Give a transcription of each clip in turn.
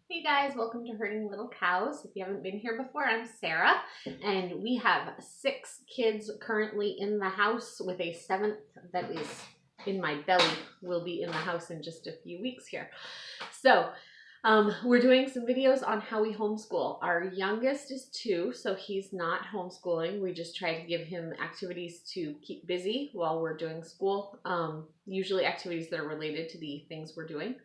Hey guys, welcome to Herding Little Cows. If you haven't been here before, I'm Sarah, and we have 6 kids currently in the house, with a 7th that is in my belly. Will be in the house in just a few weeks here. So we're doing some videos on how we homeschool. Our youngest is 2, so he's not homeschooling. We just try to give him activities to keep busy while we're doing school, usually activities that are related to the things we're doing.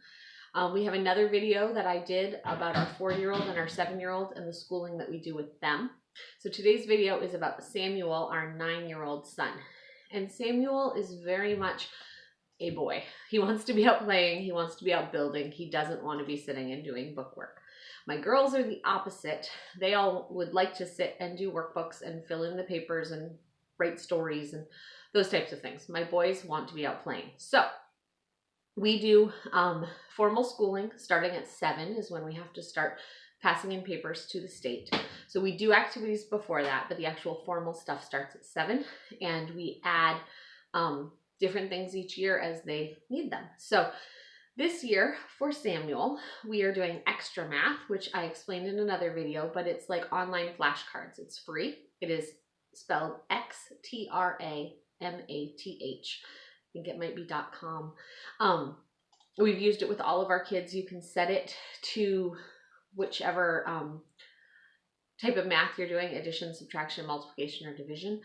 We have another video that I did about our 4-year-old and our 7-year-old and the schooling that we do with them. So today's video is about Samuel, our 9-year-old son. And Samuel is very much a boy. He wants to be out playing. He wants to be out building. He doesn't want to be sitting and doing bookwork. My girls are the opposite. They all would like to sit and do workbooks and fill in the papers and write stories and those types of things. My boys want to be out playing. So we do formal schooling starting at 7 is when we have to start passing in papers to the state. So we do activities before that, but the actual formal stuff starts at 7, and we add different things each year as they need them. So this year for Samuel, we are doing extra math, which I explained in another video, but it's like online flashcards. It's free. It is spelled XTRAMATH. I think it might be .com. We've used it with all of our kids. You can set it to whichever type of math you're doing, addition, subtraction, multiplication, or division.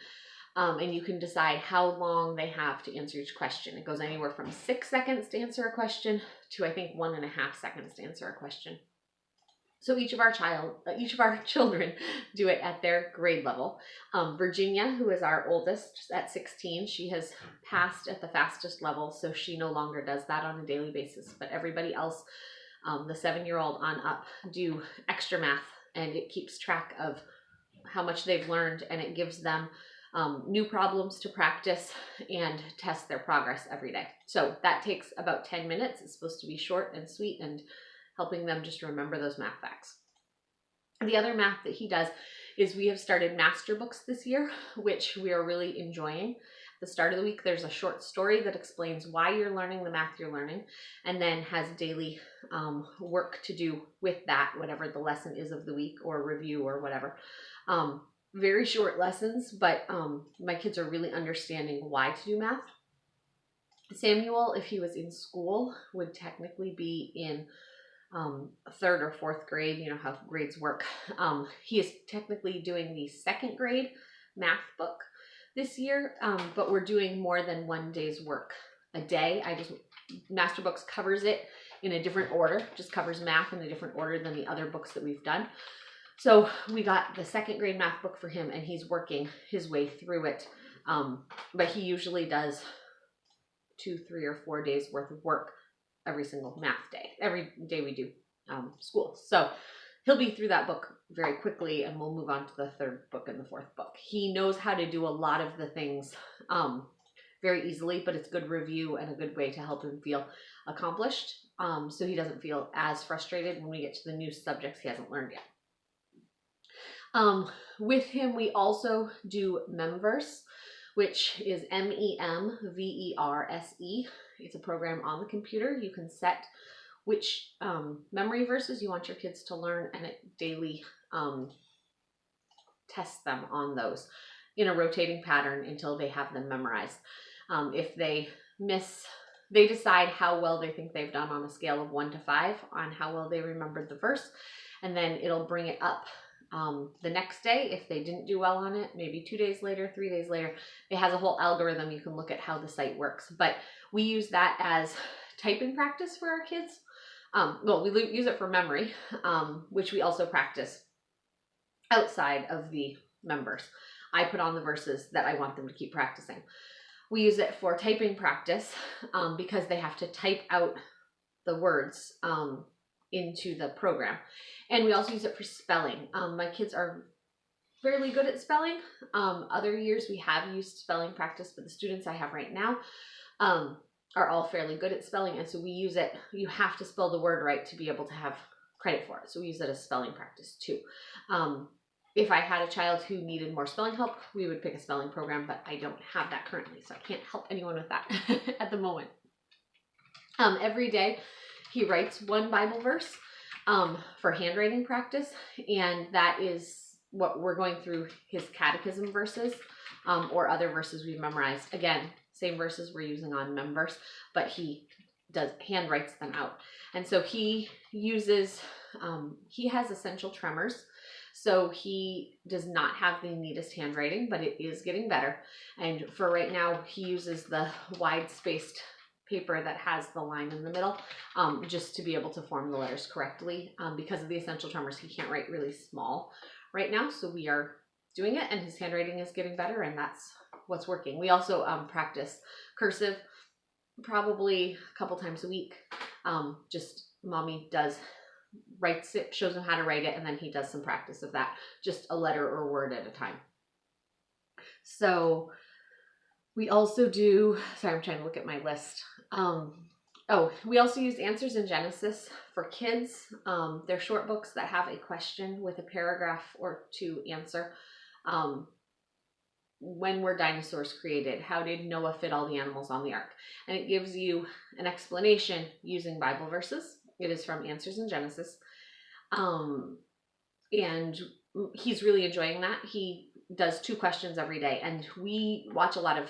And you can decide how long they have to answer each question. It goes anywhere from 6 seconds to answer a question to, I think, 1.5 seconds to answer a question. So each of our children do it at their grade level. Virginia, who is our oldest at 16, she has passed at the fastest level, so she no longer does that on a daily basis. But everybody else, the 7-year-old on up, do extra math, and it keeps track of how much they've learned, and it gives them new problems to practice and test their progress every day. So that takes about 10 minutes. It's supposed to be short and sweet and helping them just remember those math facts. The other math that he does is we have started master books this year, which we are really enjoying. At the start of the week, there's a short story that explains why you're learning the math you're learning, and then has daily work to do with that, whatever the lesson is of the week, or review or whatever. Very short lessons, but my kids are really understanding why to do math. Samuel, if he was in school, would technically be in 3rd or 4th grade. You know how grades work. He is technically doing the 2nd grade math book this year, but we're doing more than 1 day's work a day. Master Books covers it in a different order, just covers math in a different order than the other books that we've done. So we got the 2nd grade math book for him, and he's working his way through it. But he usually does 2, 3, or 4 days worth of work every single math day, every day we do school. So he'll be through that book very quickly, and we'll move on to the 3rd book and the 4th book. He knows how to do a lot of the things very easily, but it's good review and a good way to help him feel accomplished, so he doesn't feel as frustrated when we get to the new subjects he hasn't learned yet. With him, we also do Memverse, which is MEMVERSE. It's a program on the computer. You can set which memory verses you want your kids to learn, and it daily tests them on those in a rotating pattern until they have them memorized. If they miss, they decide how well they think they've done on a scale of 1 to 5 on how well they remembered the verse, and then it'll bring it up the next day if they didn't do well on it, maybe 2 days later, 3 days later. It has a whole algorithm. You can look at how the site works, but we use that as typing practice for our kids. Well, we use it for memory, which we also practice outside of the members. I put on the verses that I want them to keep practicing. We use it for typing practice because they have to type out the words into the program. And we also use it for spelling. My kids are fairly good at spelling. Other years we have used spelling practice, but the students I have right now are all fairly good at spelling, and so we use it. You have to spell the word right to be able to have credit for it, so we use it as spelling practice too. If I had a child who needed more spelling help, we would pick a spelling program, but I don't have that currently, so I can't help anyone with that at the moment. Every day he writes one Bible verse. for handwriting practice, and that is what we're going through his catechism verses, or other verses we've memorized. Again, same verses we're using on Memverse, but he handwrites them out. And so he uses, he has essential tremors. So he does not have the neatest handwriting, but it is getting better. And for right now, he uses the wide spaced paper that has the line in the middle, just to be able to form the letters correctly. Because of the essential tremors, he can't write really small right now. So we are doing it, and his handwriting is getting better, and that's what's working. We also practice cursive probably a couple times a week. Just mommy writes it, shows him how to write it, and then he does some practice of that, just a letter or word at a time. So we also do, sorry, I'm trying to look at my list. We also use Answers in Genesis for kids. They're short books that have a question with a paragraph or two answer. When were dinosaurs created? How did Noah fit all the animals on the ark? And it gives you an explanation using Bible verses. It is from Answers in Genesis. And he's really enjoying that. He does 2 questions every day, and we watch a lot of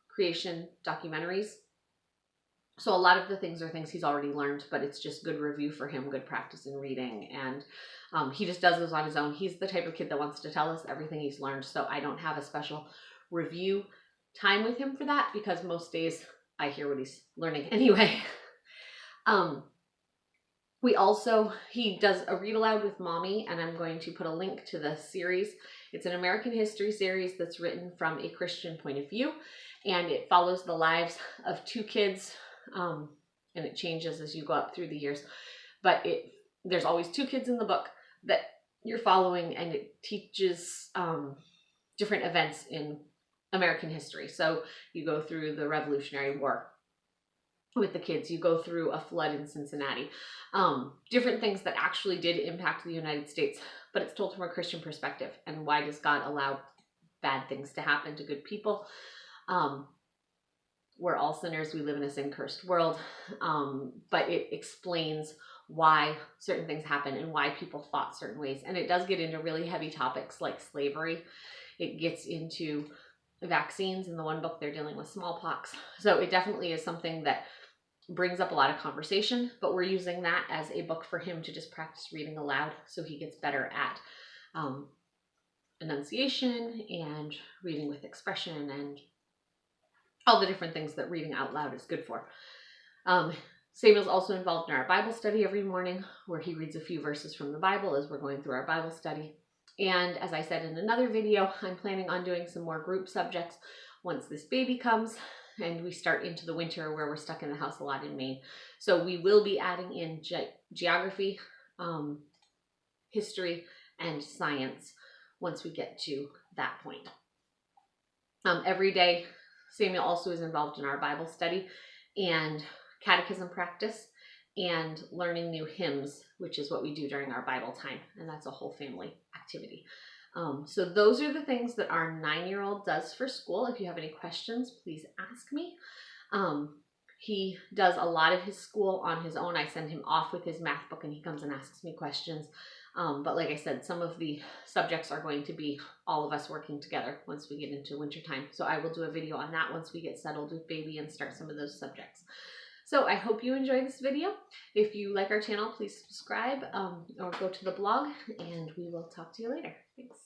creation documentaries. So a lot of the things are things he's already learned, but it's just good review for him, good practice in reading. And he just does those on his own. He's the type of kid that wants to tell us everything he's learned. So I don't have a special review time with him for that, because most days I hear what he's learning anyway. He does a read aloud with mommy, and I'm going to put a link to the series. It's an American history series that's written from a Christian point of view, and it follows the lives of 2 kids, and it changes as you go up through the years. But there's always 2 kids in the book that you're following, and it teaches different events in American history. So you go through the Revolutionary War with the kids, you go through a flood in Cincinnati, different things that actually did impact the United States, but it's told from a Christian perspective. And why does God allow bad things to happen to good people? We're all sinners, we live in a sin-cursed world, but it explains why certain things happen and why people thought certain ways. And it does get into really heavy topics like slavery. It gets into vaccines. In the one book, they're dealing with smallpox. So it definitely is something that brings up a lot of conversation, but we're using that as a book for him to just practice reading aloud so he gets better at enunciation and reading with expression and all the different things that reading out loud is good for. Samuel's also involved in our Bible study every morning, where he reads a few verses from the Bible as we're going through our Bible study. And as I said in another video, I'm planning on doing some more group subjects once this baby comes and we start into the winter where we're stuck in the house a lot in Maine. So we will be adding in geography, history, and science once we get to that point. Every day, Samuel also is involved in our Bible study and catechism practice and learning new hymns, which is what we do during our Bible time. And that's a whole family activity. So those are the things that our 9-year-old does for school. If you have any questions, please ask me. He does a lot of his school on his own. I send him off with his math book and he comes and asks me questions. But like I said, some of the subjects are going to be all of us working together once we get into wintertime. So I will do a video on that once we get settled with baby and start some of those subjects. So I hope you enjoyed this video. If you like our channel, please subscribe or go to the blog, and we will talk to you later. Thanks.